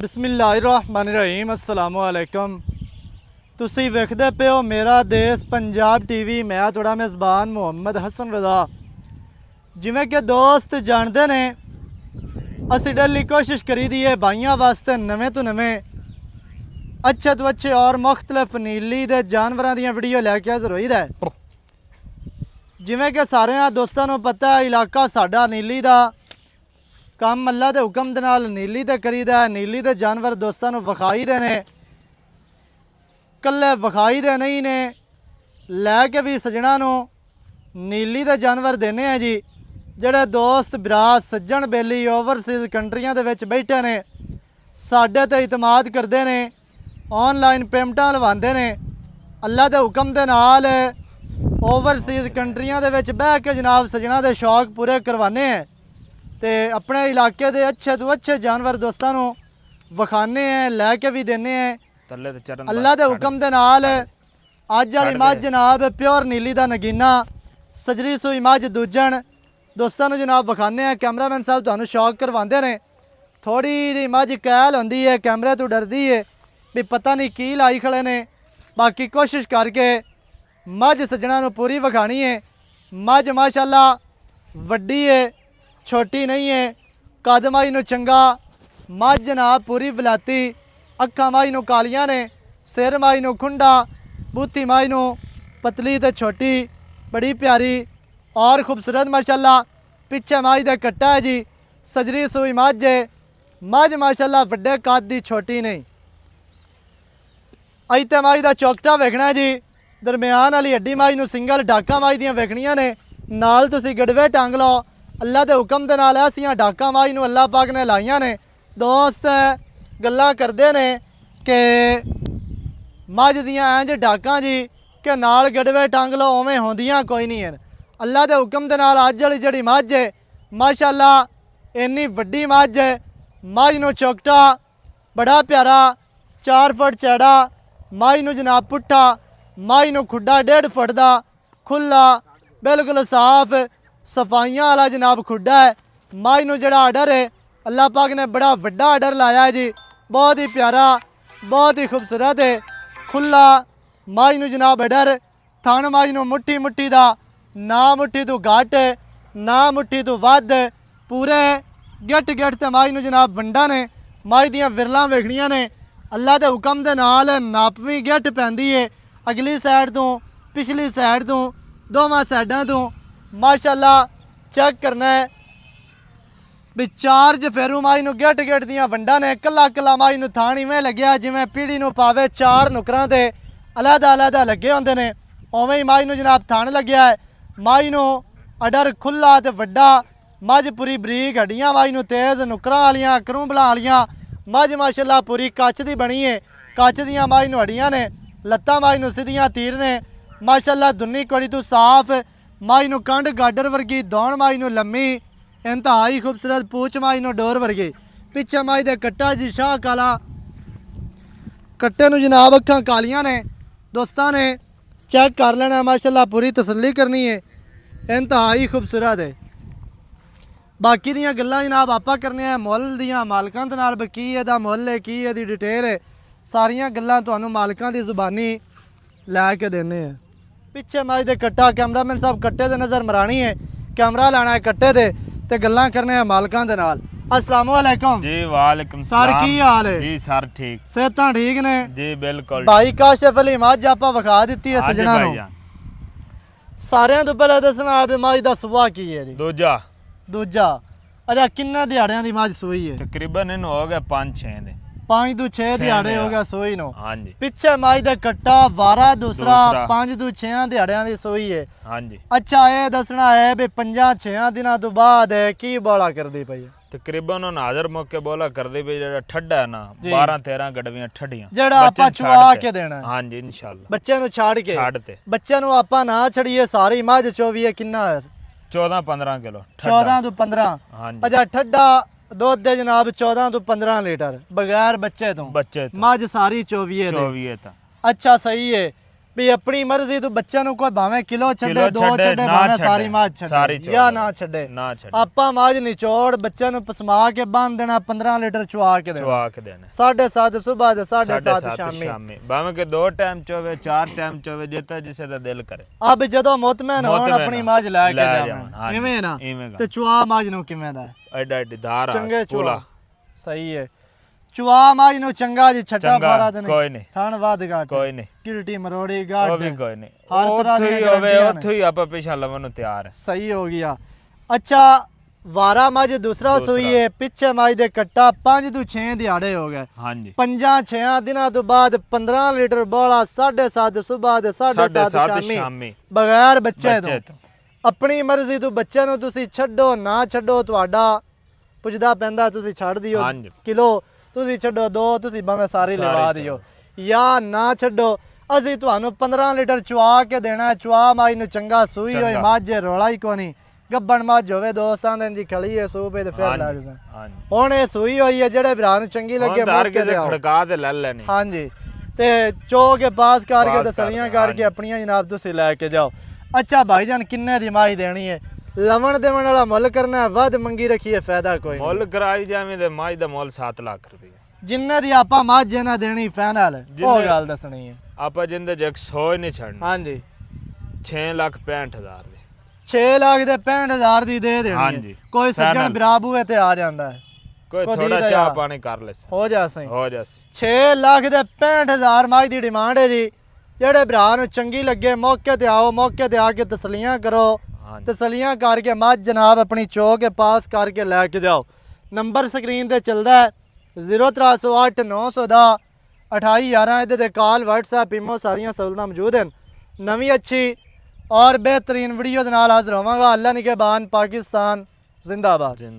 बिस्मिल्लाहिर्रहमानिर्रहीम अस्सलाम वालेकुम। तुसी वेखदे पे हो मेरा देश पंजाब टीवी। मैं थोड़ा मेज़बान मुहम्मद हसन रज़ा। जिवें कि दोस्त जानते ने असी डेली कोशिश करी दी है भाइयों वास्ते नवें तो नवें अच्छे तो अच्छे और मुख्तलिफ नीली दे जानवरों दी वीडियो लैके हाज़र होई दा है। जिवें कि सारे दोस्तों को पता है इलाका साडा नीली दा काम अल्लाह के हुक्म दे नाल नीली ते करीदा है। नीली दे जानवर दोस्तों को विखाई दे ने, कल्ले विखाई दे नहीं ने, लैके भी सज्जणा नूं नीली दे जानवर देने हैं जी। ਜਿਹੜੇ दोस्त बिरात सज्जन बेली ओवरसीज़ कंट्रियां दे विच बैठे ने साडे ते इतमाद करते ने, ऑनलाइन पेमेंटां लवांदे ने। अल्लाह के हुक्म दे नाल ओवरसीज़ कंट्रियां दे विच बह के जनाब सज्जणा दे शौक पूरे करवाने हैं ते अपने इलाके के अच्छे तो अच्छे जानवर दोस्तों को विखाने हैं, लैके भी देने हैं। अल्लाह के हुक्म दे नाल अज वाली मझ जनाब प्योर नीली का नगीना सजरी सूई मझ दूजन दोस्तों को जनाब विखाने हैं। कैमरामैन साहब तुहानू शौक करवाते हैं। थोड़ी जी मझ कैल होंदी है, कैमरे तो डरती है भी पता नहीं की लाई खड़े ने। बाकी कोशिश करके मझ सज्जणा नूं पूरी विखानी है। मझ माशाअल्लाह वड्डी है, छोटी नहीं है। कद माई नूं चंगा, मझ जनाब पूरी बलाती, अखां माई नूं कालियां ने, सिर माई नूं खुंडा, बूथी माई नूं पतली ते छोटी, बड़ी प्यारी और खूबसूरत माशाअल्लाह। पिछे माई दा कट्टा है जी, सजरी सूई मझ है। मझ माशाअल्लाह वड्डे कद दी, छोटी नहीं। अजते माई दा चौकटा वेखना है जी। दरम्यान वाली हड्डी माई नूं सिंगल डाका माई दियां वेखनियां ने, नाल तुसीं गड़वे टांग लो। अल्लाह के हुक्म दे नाल ऐसियां डाका माई नूं अल्लाह पाक ने लाइयां ने। दोस्त गल्लां करदे ने कि मझ दियां इंज डाकां जी कि नाल गड़वे टांग लो, उवें होंदियां कोई नहीं है। अल्लाह के हुक्म दे नाल अज वाली जिहड़ी मझ है माशाअल्लाह इन्नी वड्डी मझ है। मझ नूं चौकटा बड़ा प्यारा 4 फुट चौड़ा, मझ नूं जनाब पुट्ठा, मझ नूं खुड्डा 1.5 फुट का खुला बिल्कुल साफ सफाइयां वाला जनाब खुड्डा है। मझ नूं जिहड़ा आर्डर है अल्लाह पाक ने बड़ा वड्डा आर्डर लाया है जी। बहुत ही प्यारा, बहुत ही खूबसूरत है। खुला मझ नूं जनाब आर्डर, थण मझ नूं मुट्ठी मुट्ठी दा, ना मुट्ठी तो घट ना मुट्ठी तो वध, पूरे गिट गिट ते मझ नूं जनाब वंडा ने। मझ दियां विरलां वेखणियां ने। अल्लाह के हुक्म दे नाल नापवीं गिट पैंदी है, अगली साइड तो पिछली साइड तो दोवां साइडां तो माशाअल्लाह। चेक करना है भी 4 जफेरू माई नूं गिट गिट दियां वंडा ने। कला कला माई नूं थाण इवें लग्या जिवें पीढ़ी नूं पावे 4 नुकरां ते अलहदा अलहदा लगे होंदे ने, उवें ही माई नूं जनाब थाण लग्या है। माई नूं अडर खुला ते वड्डा, मझ पूरी बरीक हड्डियां माई नूं तेज़ नुकरां वालियां करूंबलां वालियां। मझ माशाअल्लाह पूरी कच दी बनी है, कच दियां माई नूं हड्डियां ने, लत्तां माई नूं सीधियां तीर ने माशाअल्लाह। दुन्नी कोड़ी तू साफ, माई नूं कंड गाडर वर्गी, दौड़ माई नूं लम्मी, इंतहाई खूबसूरत पूछ माई नूं डोर वर्गी। पिछे माई दे कट्टा जी शाह काला, कट्टे नूं जनाब अखां कालियां ने। दोस्तां ने चेक कर लेना माशाअल्लाह, पूरी तसल्ली करनी है, इंतहाई खूबसूरत है। बाकी दियां गल्लां जनाब आपां करने हैं मुੱਲ दियां मालकां दे नाल, की इहदा मुੱਲ है, की इहदी डिटेल है, सारियां गल्लां तुहानूं मालकां दी जुबानी लैके देने हैं। पिछे मझ दे कट्टा, कैमरामैन साहब कट्टे दे नज़र मरानी है, कैमरा लाना है कट्टे दे ते गल्लां करने हैं मालकां दे नाल। अस्सलाम वालेकुम जी। वालेकुम सर, की हाल है जी? सर ठीक, सेहतां ठीक ने जी बिल्कुल। भाई काशिफ अली मझ आपां विखा दित्ती है सज्जणा नूं। सारिਆਂ ਤੋਂ ਪਹਿਲਾਂ ਦੱਸਣਾ ਵੀ ਮੱਝ ਦਾ ਸੁਭਾਅ ਕੀ ਹੈ ਜੀ? ਦੂਜਾ ਅੱਛਾ, ਕਿੰਨੇ ਦਿਹਾੜਿਆਂ ਦੀ ਮੱਝ ਸੂਈ ਹੈ? ਤਕਰੀਬਨ ਇਹਨੂੰ ਹੋ ਗਿਆ 5-6 ਦੇ। 5 ਤੋਂ 6 ਦਿਹਾੜੇ ਹੋ ਗਿਆ ਸੂਈ ਨੂੰ। ਹਾਂਜੀ। ਪਿੱਛੇ ਮੱਝ ਦਾ ਕੱਟਾ 12 ਦੂਸਰਾ 5 ਤੋਂ 6 ਦਿਹਾੜਿਆਂ ਦੀ ਸੂਈ ਹੈ। ਹਾਂਜੀ। ਅੱਛਾ, ਇਹ ਦੱਸਣਾ ਹੈ ਵੀ 5-6 ਦਿਨਾਂ ਤੋਂ ਬਾਅਦ ਕੀ ਬੋਲਾ ਕਰਦੀ ਪਈ ਹੈ? ਤਕਰੀਬਨ ਉਹ ਹਾਜ਼ਰ ਮੌਕੇ ਬੋਲਾ ਕਰਦੀ ਪਈ। ਜਿਹੜਾ ਠੱਡਾ ਹੈ ਨਾ 12-13 ਗੜਵੀਆਂ ਠੱਡੀਆਂ, ਜਿਹੜਾ ਆਪਾਂ ਚੁਆ ਕੇ ਦੇਣਾ। ਹਾਂਜੀ ਇਨਸ਼ਾਅੱਲਾ। ਬੱਚੇ ਨੂੰ ਛੱਡ ਤੇ ਬੱਚੇ ਨੂੰ ਆਪਾਂ ਨਾ ਛੜੀਏ, ਸਾਰੀ ਮੱਝ 24 ਹੈ, ਕਿੰਨਾ ਹੈ? 14-15 ਕਿਲੋ। 14 ਤੋਂ 15। ਹਾਂਜੀ। ਅੱਛਾ, ਠੱਡਾ ਦੁੱਧ ਦੇ ਜਨਾਬ 14 ਤੋਂ 15 ਲੀਟਰ ਬਗੈਰ ਬੱਚੇ ਤੋਂ। ਬੱਚੇ ਤੋਂ ਮੱਝ ਸਾਰੀ 24 ਹੈ। 24 ਤਾਂ अच्छा सही है। ਵੀ ਆਪਣੀ ਮਰਜ਼ੀ ਤੂੰ ਬੱਚਿਆਂ ਨੂੰ ਕੋਈ ਭਾਵੇਂ ਕਿਲੋ ਛੱਡੇ ਕਿਲੋ ਦੋ ਛੱਡੇ, ਛੱਡੇ ਨਾ ਭਾਵੇਂ ਛੱਡੇ, ਸਾਰੀ ਮਾਝ ਸਾਰੀ ਛੱਡੇ ਚੋਅ ਜਾਂ ਦੇ। ਨਾ ਛੱਡੇ ਨਾ ਛੱਡ ਆਪਾਂ ਮਾਝ ਨਿਚੋੜ ਬੱਚਿਆਂ ਨੂੰ ਪਸਮਾ ਕੇ ਬੰਨ ਦੇਣਾ 15 ਲੀਟਰ ਚੁਆ ਕੇ ਦੇਣਾ ਚਵਾ ਕੇ ਦੇਣੇ 7:30 ਸਵੇਰ ਦੇ 7:30 7:30 ਸ਼ਾਮੀ ਸ਼ਾਮੀ ਭਾਵੇਂ ਕਿ 2 ਟਾਈਮ ਚੋਵੇ 4 ਟਾਈਮ ਚੋਵੇ ਜਿੱਤਾ ਜਿਸੇ ਦਾ ਦਿਲ ਕਰੇ ਅਬ ਜਦੋਂ ਮੁਤਮਨ ਹੋਣ ਮੁਤਮਿਨ ਆਪਣੀ ਮਾਝ ਲੈ ਕੇ ਲੈ ਜਾਵਣ ਜਾਵਣ, ਹਾਂਜੀ, ਇਵੇਂ ਨਾ ਇਵੇਂ ਗਾ। ਤੇ ਚੁਆ ਮਾਝ ਨੂੰ ਕਿਵੇਂ ਦਾ ਹੈ? ਐਡਾ ਐਡੀ ਧਾਰ ਚੰਗੇ ਆ ਚੁਆ ਪੂਲਾ ਸਹੀ ਹੈ ਚੁਆ ਮਾਝ ਨੂੰ ਚੰਗਾ ਜੀ ਛੱਟਾ ਚੰਗਾ ਫਾਰਾ ਤੇ ਕੋਈ ਨਹੀਂ ਥਣ ਵੱਧ ਘੱਟ ਕੋਈ ਨਹੀਂ ਕਿਲਟੀ ਮਰੋੜੀ ਉਹ ਗਾਡ ਵੀ ਕੋਈ ਨਹੀਂ ਹਰ ਤਰ੍ਹਾਂ ਉੱਥੇ ਹੀ ਦੀਆਂ ਹੋਵੇ ਗਾਰੰਟੀਆਂ ਨੇ। ਉੱਥੇ ਹੀ ਆਪਾਂ ਪਿਛਾ ਲਵਣ ਨੂੰ ਤਿਆਰ ਹੈ ਸਹੀ ਹੋ ਗਿਆ ਅੱਛਾ ਵਾਰਾ ਮੱਝ ਦੂਸਰਾ ਸੂਈ ਹੈ ਪਿੱਛੇ ਮੱਝ ਦੇ ਕੱਟਾ 5 ਤੋਂ 6 ਦਿਹਾੜੇ ਹੋ ਗਏ ਹਾਂਜੀ 5-6 ਦਿਨਾਂ ਤੋਂ ਬਾਅਦ 15 ਲੀਟਰ ਬੋਲਾ 7:30 ਸਵੇਰ ਦੇ 7:30 7:30 ਸ਼ਾਮੀ ਸ਼ਾਮੀ ਬਗੈਰ ਬੱਚੇ ਬੱਚੇ ਤੋਂ ਤੋਂ ਆਪਣੀ ਮਰਜ਼ੀ ਤੋਂ ਬੱਚੇ ਨੂੰ ਤੁਸੀਂ ਛੱਡੋ ਨਾ ਛੱਡੋ ਤੁਹਾਡਾ ਪੁੱਜਦਾ ਪੈਂਦਾ ਤੁਸੀਂ ਛੱਡ ਦਿਓ ਹਾਂਜੀ। ਕਿਲੋ ਤੁਸੀਂ ਛੱਡੋ 2 ਤੁਸੀਂ ਭਾਵੇਂ ਸਾਰੀ ਸਾਰੇ ਲਵਾ ਦਿਓ ਜਾਂ ਨਾ ਛੱਡੋ ਅਸੀਂ ਤੁਹਾਨੂੰ 15 ਲੀਟਰ ਚੁਆ ਕੇ ਦੇਣਾ ਚੁਆ ਮਾਈ ਨੂੰ ਚੰਗਾ ਸੂਈ ਹੋਈ ਚੰਗਾ। ਮੱਝ ਰੋਲਾ ਹੀ ਕੋਨੀ ਗੱਬਣ ਮੱਝ ਹੋਵੇ ਦੋਸਤਾਂ ਦੇ ਜੀ ਖਲੀ ਹੈ ਸੂਪੇ ਤੇ ਫਿਰ ਲੈ ਹਾਂਜੀ ਜਾਂਦਾ ਹਾਂਜੀ ਹੁਣ ਇਹ ਸੂਈ ਹੋਈ ਹੈ ਜਿਹੜੇ ਭਰਾ ਨੂੰ ਚੰਗੀ ਲੱਗੇ ਹੁਣ ਤਾਂ ਹਰ ਮੌਕੇ ਕਿਸੇ ਤੇ ਆਓ। ਖੜਕਾ ਤੇ ਲੈ ਲੈਣੀ ਹਾਂਜੀ ਤੇ ਚੋ ਕੇ ਪਾਸ ਕਰਕੇ ਪਾਸ ਤਸਲੀਆਂ ਕਰਕੇ, ਕਰਕੇ ਆਪਣੀਆਂ ਜਨਾਬ ਤੁਸੀਂ ਲੈ ਕੇ ਜਾਓ ਅੱਛਾ ਭਾਈਜਾਨ ਕਿੰਨੇ ਦੀ ਮਾਈ ਦੇਣੀ ਹੈ ਲਵਣ ਦੇਵਣ ਵਾਲਾ ਮੁੱਲ ਕਰਨਾ ਹੈ, ਵੱਧ ਮੰਗੀ ਰੱਖੀਏ ਫਾਇਦਾ ਕੋਈ ਨਹੀਂ ਮੁੱਲ ਕਰਾਈ ਜਾਵੇਂ ਤੇ ਮਾਝ ਦਾ ਮੁੱਲ 7 ਲੱਖ ਰੁਪਏ ਜਿੰਨੇ ਦੀ ਆਪਾਂ ਮੱਝ ਨਾ ਦੇਣੀ ਫਾਈਨਲ ਉਹ ਜਿੰਨੇ- ਗੱਲ ਦੱਸਣੀ ਹੈ ਆਪਾਂ ਜਿੰਦੇ ਚ 100 ਹੀ ਨਹੀਂ ਛੱਡਣਾ ਹਾਂਜੀ 6,65,000 ਦੇ 6 ਲੱਖ ਦੇ 65,000 ਦੀ ਦੇ ਦੇਣੀ ਹਾਂਜੀ, ਹੈ ਕੋਈ ਸੱਜਣ final। ਬਰਾਬੂਏ ਤੇ ਆ ਜਾਂਦਾ ਹੈ ਕੋਈ ਕਦੀ ਥੋੜਾ ਤਾਂ ਚਾਹ ਯਾਰ। ਪਾਣੀ ਕਰ ਲੈ ਹੋ ਜਾ ਸਹੀ ਹੋ ਜਾਸੀ 6 ਲੱਖ ਦੇ 65,000 ਮੱਝ ਦੀ ਡਿਮਾਂਡ ਹੈ ਜੀ ਜਿਹੜੇ ਭਰਾ ਨੂੰ ਚੰਗੀ ਲੱਗੇ ਮੌਕੇ ਤੇ ਆਓ ਮੌਕੇ ਤੇ ਆ ਕੇ ਤਸਲੀਆਂ ਕਰੋ ਹਾਂਜੀ ਤਸਲੀਆਂ ਕਰਕੇ ਮੱਝ ਜਨਾਬ ਆਪਣੀ ਚੋ ਕੇ ਪਾਸ ਕਰਕੇ ਲੈ ਕੇ ਜਾਓ ਨੰਬਰ ਸਕਰੀਨ ਤੇ ਚੱਲਦਾ ਹੈ 0308 910 2811 ਇਹਦੇ ਤੇ ਕਾਲ WhatsApp ਇਮੋ ਸਾਰੀਆਂ ਸਹੂਲਤਾਂ ਮੌਜੂਦ ਹਨ ਨਵੀਂ ਅੱਛੀ ਔਰ ਬਿਹਤਰੀਨ ਵੀਡੀਓ ਦੇ ਨਾਲ ਹਾਜ਼ਰ ਹੋਵਾਂਗਾ ਅੱਲਾ ਨਿਗਹਿਬਾਨ ਪਾਕਿਸਤਾਨ ਜ਼ਿੰਦਾਬਾਦ ਜਿੰਦਾ